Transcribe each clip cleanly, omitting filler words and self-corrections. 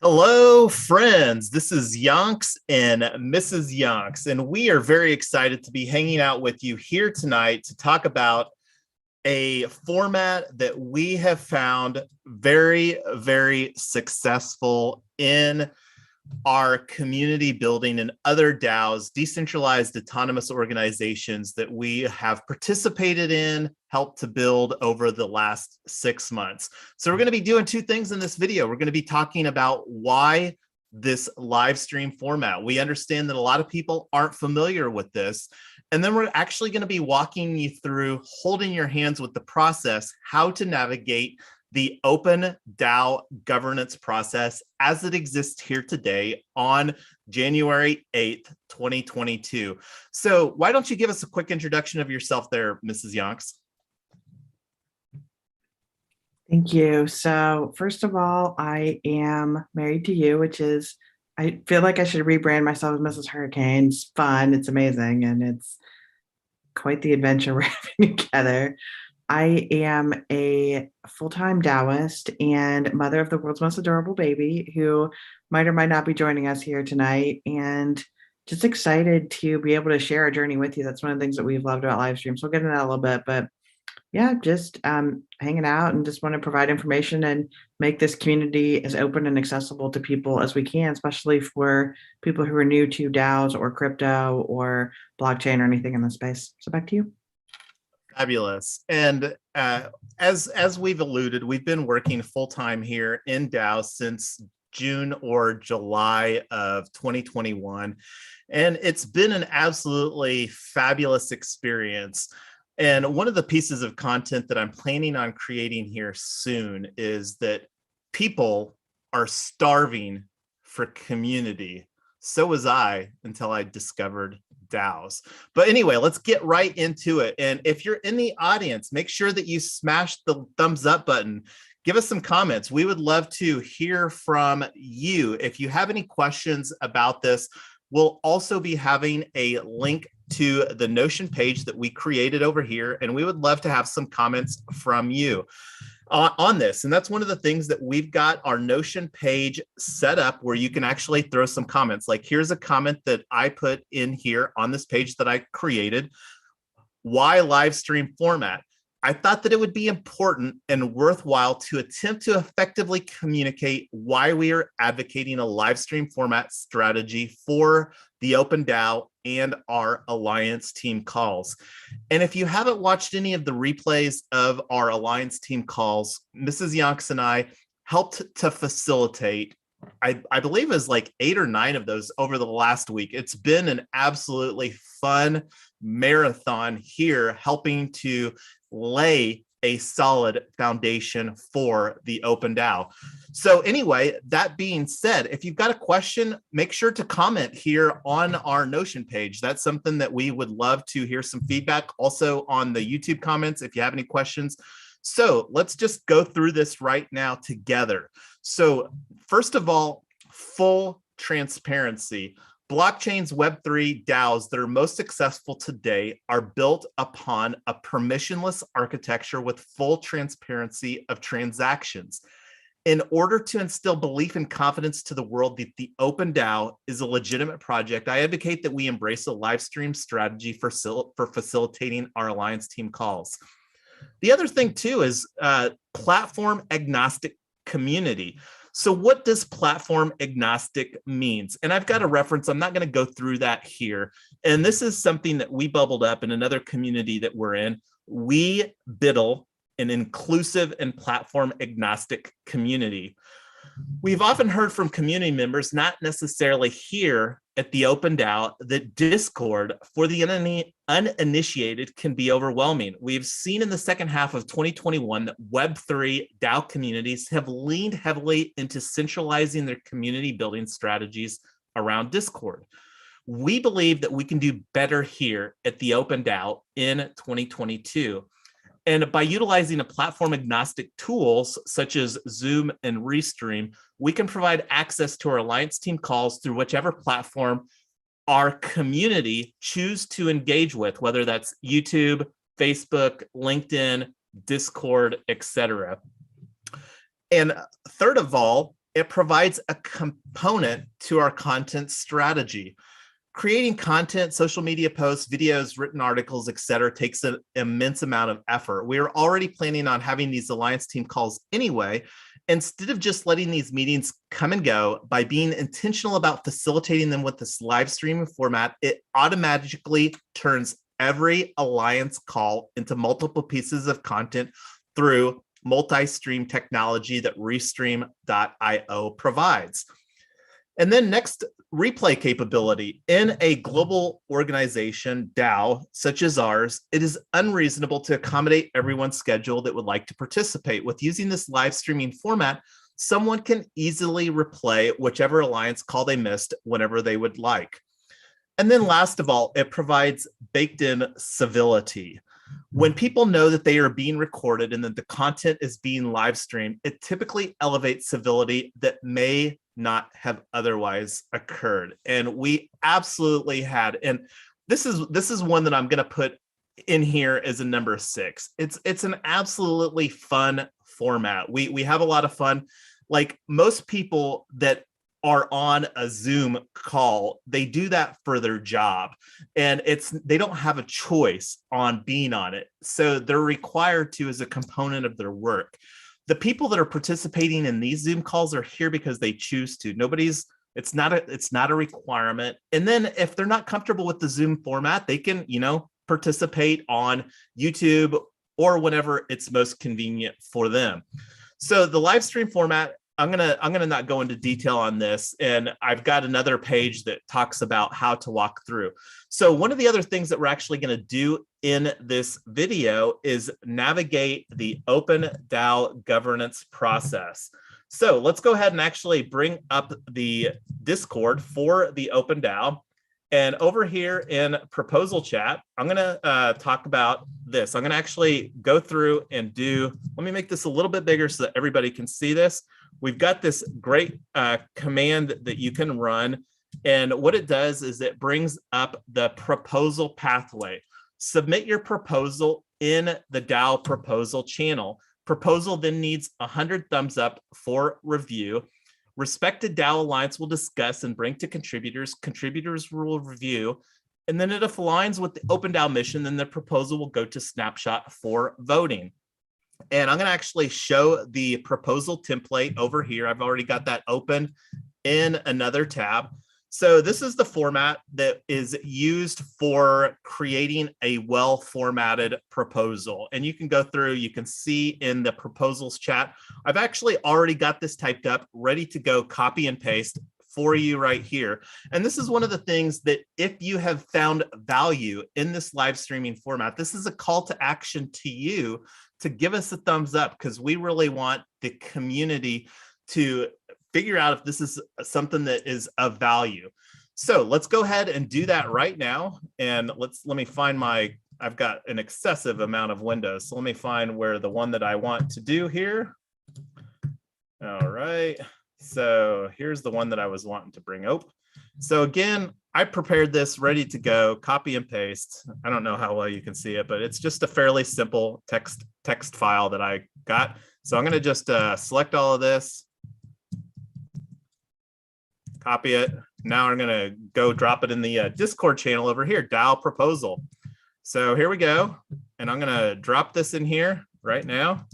Hello, friends. This is Yonks and Mrs. Yonks, and we are very excited to be hanging out with you here tonight to talk about a format that we have found very, very successful in our community building and other DAOs, decentralized autonomous organizations that we have participated in, helped to build over the last 6 months. So we're going to be doing two things in this video. We're going to be talking about why this live stream format. We understand that a lot of people aren't familiar with this. And then we're actually going to be walking you through, holding your hands with the process, how to navigate the Open DAO governance process as it exists here today on January 8th, 2022. So why don't you give us a quick introduction of yourself there, Mrs. Yonks? Thank you. So first of all, I am married to you, which is, I feel like I should rebrand myself as Mrs. Hurricane. It's fun, it's amazing, and it's quite the adventure we're having together. I am a full-time Taoist and mother of the world's most adorable baby who might or might not be joining us here tonight, and just excited to be able to share our journey with you. That's one of the things that we've loved about live stream. So we'll get into that a little bit, but yeah, just hanging out and just want to provide information and make this community as open and accessible to people as we can, especially for people who are new to DAOs or crypto or blockchain or anything in the space. So back to you. Fabulous. And as we've alluded, we've been working full-time here in DAO since June or July of 2021. And it's been an absolutely fabulous experience. And one of the pieces of content that I'm planning on creating here soon is that people are starving for community. So was I until I discovered DAOs. But anyway, let's get right into it. And if you're in the audience, make sure that you smash the thumbs up button. Give us some comments. We would love to hear from you. If you have any questions about this, we'll also be having a link to the Notion page that we created over here, and we would love to have some comments from you on this. And that's one of the things that we've got our Notion page set up where you can actually throw some comments. Like here's a comment that I put in here on this page that I created. Why live stream format? I thought that it would be important and worthwhile to attempt to effectively communicate why we are advocating a live stream format strategy for the Open DAO and our Alliance team calls. And if you haven't watched any of the replays of our Alliance team calls, Mrs. Yonks and I helped to facilitate, I believe it was like 8 or 9 of those over the last week. It's been an absolutely fun marathon here, helping to lay a solid foundation for the Open DAO. So anyway, that being said, if you've got a question, make sure to comment here on our Notion page. That's something that we would love to hear some feedback. Also on the YouTube comments, if you have any questions. So let's just go through this right now together. So first of all, full transparency. Blockchain's Web3 DAOs that are most successful today are built upon a permissionless architecture with full transparency of transactions. In order to instill belief and confidence to the world that the Open DAO is a legitimate project, I advocate that we embrace a live stream strategy for facilitating our Alliance team calls. The other thing too is platform agnostic community. So what does platform agnostic means? And I've got a reference. I'm not going to go through that here. And this is something that we bubbled up in another community that we're in. We BIDL, an inclusive and platform agnostic community. We've often heard from community members, not necessarily here at the Open DAO, that Discord for the uninitiated can be overwhelming. We've seen in the second half of 2021 that Web3 DAO communities have leaned heavily into centralizing their community building strategies around Discord. We believe that we can do better here at the Open DAO in 2022. And by utilizing a platform agnostic tools such as Zoom and Restream, we can provide access to our Alliance team calls through whichever platform our community choose to engage with, whether that's YouTube, Facebook, LinkedIn, Discord, etc. And third of all, it provides a component to our content strategy. Creating content, social media posts, videos, written articles, etc., takes an immense amount of effort. We are already planning on having these alliance team calls anyway. Instead of just letting these meetings come and go, by being intentional about facilitating them with this live streaming format, it automatically turns every alliance call into multiple pieces of content through multi-stream technology that Restream.io provides. And then next, replay capability. In a global organization, DAO, such as ours, it is unreasonable to accommodate everyone's schedule that would like to participate. With using this live streaming format, someone can easily replay whichever alliance call they missed whenever they would like. And then last of all, it provides baked-in civility. When people know that they are being recorded and that the content is being live streamed, it typically elevates civility that may not have otherwise occurred. And we absolutely had, and this is one that I'm going to put in here as a number 6. It's an absolutely fun format. We have a lot of fun. Like most people that are on a Zoom call, they do that for their job, and they don't have a choice on being on it. So they're required to as a component of their work. The people that are participating in these Zoom calls are here because they choose to. It's not a requirement. And then if they're not comfortable with the Zoom format, they can, participate on YouTube or whenever it's most convenient for them. So the live stream format, I'm gonna not go into detail on this, and I've got another page that talks about how to walk through. So one of the other things that we're actually going to do in this video is navigate the Open DAO governance process. So let's go ahead and actually bring up the Discord for the Open DAO. And over here in proposal chat, I'm going to talk about this. I'm going to actually go through and let me make this a little bit bigger so that everybody can see this. We've got this great command that you can run. And what it does is it brings up the proposal pathway. Submit your proposal in the DAO proposal channel. Proposal then needs 100 thumbs up for review. Respected DAO Alliance will discuss and bring to contributors. Contributors will review. And then if it aligns with the Open DAO mission, then the proposal will go to Snapshot for voting. And I'm going to actually show the proposal template over here. I've already got that open in another tab. So this is the format that is used for creating a well-formatted proposal. And you can go through, you can see in the proposals chat, I've actually already got this typed up, ready to go copy and paste for you right here. And this is one of the things that if you have found value in this live streaming format, this is a call to action to you to give us a thumbs up, because we really want the community to figure out if this is something that is of value. So let's go ahead and do that right now. And let me find I've got an excessive amount of windows. So let me find where the one that I want to do here. All right. So here's the one that I was wanting to bring up. So again, I prepared this ready to go, copy and paste. I don't know how well you can see it, but it's just a fairly simple text file that I got. So I'm going to just select all of this, copy it. Now I'm going to go drop it in the Discord channel over here, DAO proposal. So here we go. And I'm going to drop this in here right now.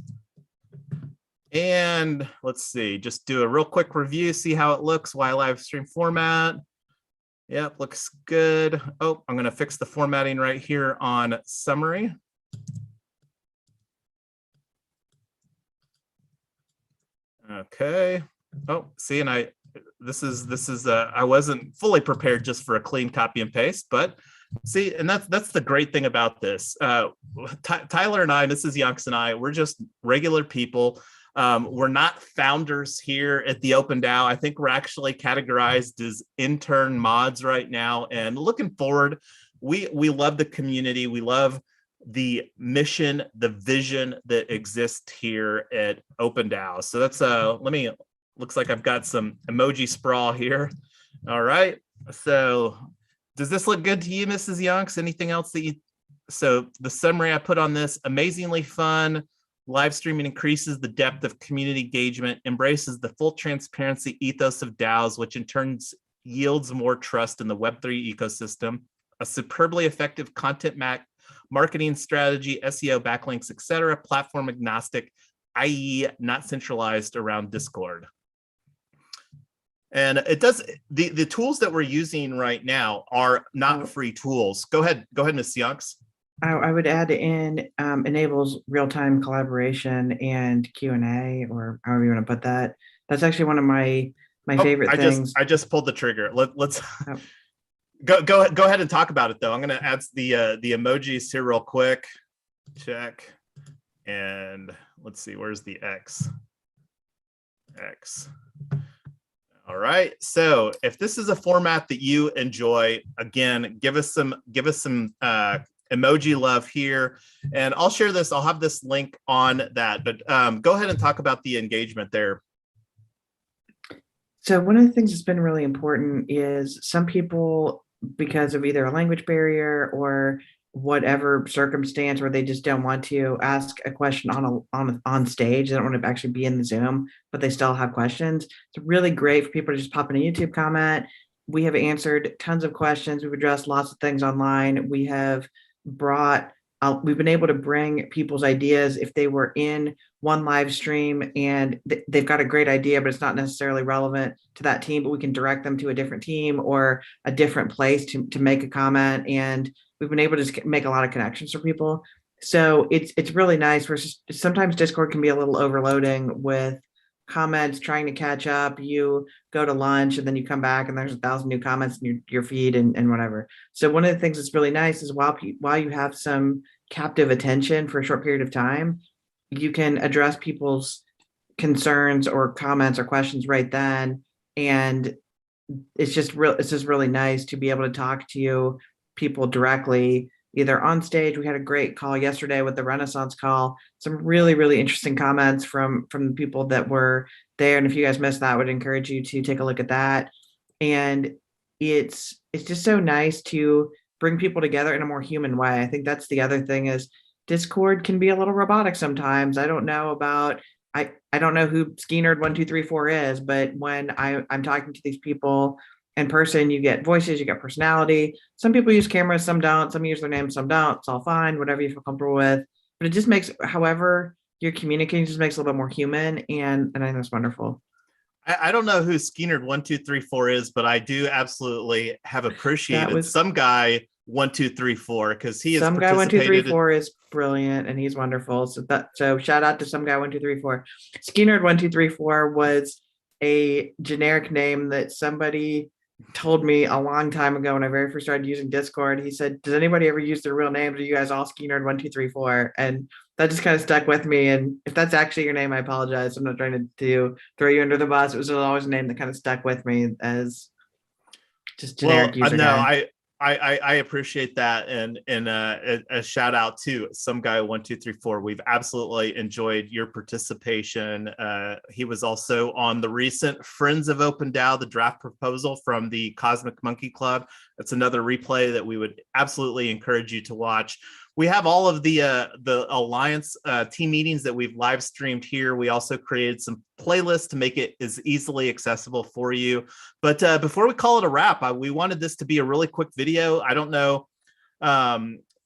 And let's see, just do a real quick review, see how it looks, why live stream format. Yep, looks good. Oh, I'm going to fix the formatting right here on summary. Okay. Oh, see, and I wasn't fully prepared just for a clean copy and paste, but see, and that's the great thing about this. Tyler and I, Mrs. Yonks and I, we're just regular people. We're not founders here at the Open DAO. I think we're actually categorized as intern mods right now, and looking forward, we love the community. We love the mission, the vision that exists here at Open DAO. So that's looks like I've got some emoji sprawl here. All right. So does this look good to you, Mrs. Yonks? Anything else that so the summary I put on this, amazingly fun, Live streaming increases the depth of community engagement, embraces the full transparency ethos of DAOs, which in turn yields more trust in the Web3 ecosystem, a superbly effective content marketing strategy, SEO, backlinks, etc., platform agnostic, i.e. not centralized around Discord. And it does, the tools that we're using right now are not free tools. Go ahead, Ms. Yonks. I would add in enables real-time collaboration and Q&A, or however you want to put that. That's actually one of my favorite things. I just pulled the trigger. Let's go ahead and talk about it though. I'm going to add the emojis here real quick. Check. And let's see, where's the X? All right. So if this is a format that you enjoy, again, give us some emoji love here, and I'll share this. I'll have this link on that, but go ahead and talk about the engagement there. So one of the things that's been really important is some people, because of either a language barrier or whatever circumstance where they just don't want to ask a question on stage, they don't want to actually be in the Zoom, but they still have questions. It's really great for people to just pop in a YouTube comment. We have answered tons of questions. We've addressed lots of things online. We have we've been able to bring people's ideas if they were in one live stream and they've got a great idea, but it's not necessarily relevant to that team, but we can direct them to a different team or a different place to make a comment. And we've been able to just make a lot of connections for people. So it's really nice. Sometimes Discord can be a little overloading with comments, trying to catch up. You go to lunch and then you come back and there's 1,000 new comments in your feed and whatever. So one of the things that's really nice is while you have some captive attention for a short period of time, you can address people's concerns or comments or questions right then. And it's just really nice to be able to talk to people directly, either on stage. We had a great call yesterday with the Renaissance call, some really, really interesting comments from the people that were there. And if you guys missed that, I would encourage you to take a look at that. And it's just so nice to bring people together in a more human way. I think that's the other thing is Discord can be a little robotic sometimes. I don't know who Skeenerd1234 is, but when I'm talking to these people in person, you get voices, you get personality. Some people use cameras, some don't. Some use their names, some don't. It's all fine, whatever you feel comfortable with. But it just makes, however you're communicating, just makes it a little bit more human, and I think that's wonderful. I don't know who Skeenerd1234 is, but I do absolutely have appreciated some guy 1234 because he is some guy 1234 is brilliant and he's wonderful. So shout out to some guy 1234. Skeenerd1234 was a generic name that somebody told me a long time ago when I very first started using Discord. He said, "Does anybody ever use their real names? Are you guys all Skeenerd1234?" And that just kind of stuck with me. And if that's actually your name, I apologize. I'm not trying to throw you under the bus. It was always a name that kind of stuck with me as just generic user guy. I appreciate that, and a shout out to some guy 1234. We've absolutely enjoyed your participation. He was also on the recent Friends of Open DAO, the draft proposal from the Cosmic Monkey Club. That's another replay that we would absolutely encourage you to watch. We have all of the Alliance team meetings that we've live streamed here. We also created some playlists to make it as easily accessible for you. But before we call it a wrap, we wanted this to be a really quick video. I don't know.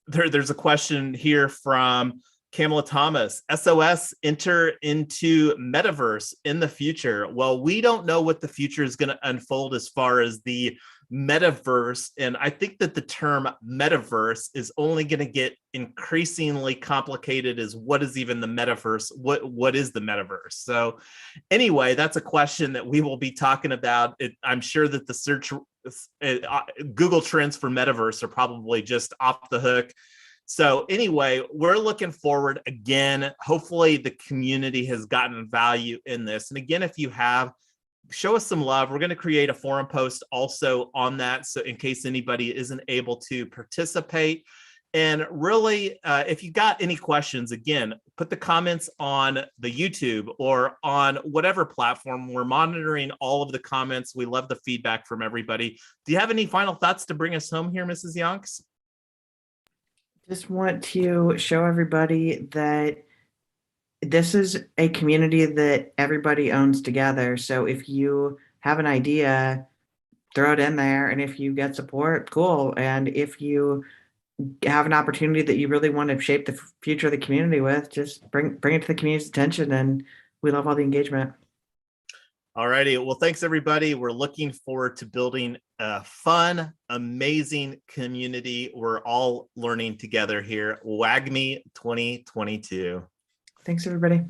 There's a question here from Kamala Thomas. SOS enter into metaverse in the future. Well, we don't know what the future is going to unfold as far as the metaverse, and I think that the term metaverse is only going to get increasingly complicated as what is even the metaverse, what is the metaverse. So anyway, that's a question that we will be talking about. I'm sure that the search Google trends for metaverse are probably just off the hook. So anyway, we're looking forward again. Hopefully the community has gotten value in this. And again, if you have, show us some love. We're going to create a forum post also on that, so in case anybody isn't able to participate. And really, if you got any questions, again, put the comments on the YouTube or on whatever platform. We're monitoring all of the comments. We love the feedback from everybody. Do you have any final thoughts to bring us home here, Mrs. Yonks? Just want to show everybody that this is a community that everybody owns together. So if you have an idea, throw it in there. And if you get support, cool. And if you have an opportunity that you really want to shape the future of the community with, just bring it to the community's attention. And we love all the engagement. All righty. Well, thanks, everybody. We're looking forward to building a fun, amazing community. We're all learning together here. WAGMI 2022. Thanks, everybody.